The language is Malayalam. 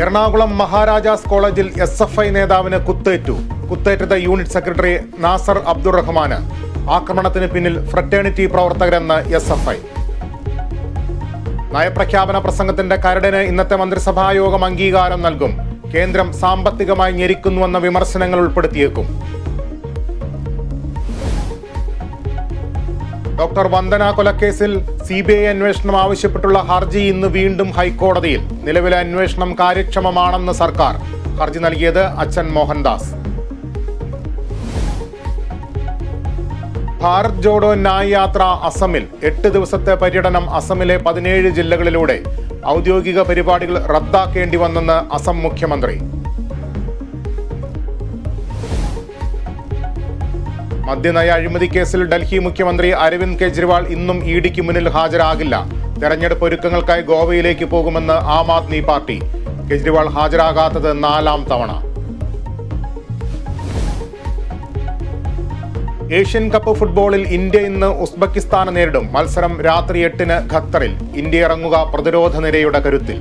എറണാകുളം മഹാരാജാസ് കോളേജിൽ SFI നേതാവിന് കുത്തേറ്റത് യൂണിറ്റ് സെക്രട്ടറി നാസർ അബ്ദുറഹ്മാന്. ആക്രമണത്തിന് പിന്നിൽ ഫ്രറ്റേണിറ്റി പ്രവർത്തകരെന്ന് SFI. നയപ്രഖ്യാപന പ്രസംഗത്തിന്റെ കരടിന് ഇന്നത്തെ മന്ത്രിസഭായോഗം അംഗീകാരം നൽകും. കേന്ദ്രം സാമ്പത്തികമായി ഞെരിക്കുന്നുവെന്ന വിമർശനങ്ങൾ ഉൾപ്പെടുത്തിയേക്കും. ഡോക്ടർ വന്ദന കൊലക്കേസിൽ CBI അന്വേഷണം ആവശ്യപ്പെട്ടുള്ള ഹർജി ഇന്ന് വീണ്ടും ഹൈക്കോടതിയിൽ. നിലവിലെ അന്വേഷണം കാര്യക്ഷമമാണെന്ന് സർക്കാർ. ഹർജി നൽകിയത് അച്ഛൻ മോഹൻദാസ്. ഭാരത് ജോഡോ ന്യായ് യാത്ര അസമിൽ 8 ദിവസത്തെ പര്യടനം. അസമിലെ 17 ജില്ലകളിലൂടെ ഔദ്യോഗിക പരിപാടികൾ റദ്ദാക്കേണ്ടി വന്നെന്ന് അസം മുഖ്യമന്ത്രി. മദ്യനയ അഴിമതി കേസിൽ ഡൽഹി മുഖ്യമന്ത്രി അരവിന്ദ് കെജ്രിവാൾ ഇന്നും EDക്ക് മുന്നിൽ ഹാജരാകില്ല. തെരഞ്ഞെടുപ്പ് ഒരുക്കങ്ങൾക്കായി ഗോവയിലേക്ക് പോകുമെന്ന് ആം ആദ്മി പാർട്ടി. കെജ്രിവാൾ ഹാജരാകാത്തത് 4ാം തവണ. ഏഷ്യൻ കപ്പ് ഫുട്ബോളിൽ ഇന്ത്യ ഇന്ന് ഉസ്ബെക്കിസ്ഥാനെ നേരിടും. മത്സരം രാത്രി 8-ന് ഖത്തറിൽ. ഇന്ത്യ ഇറങ്ങുക പ്രതിരോധ നിരയുടെ കരുത്തിൽ.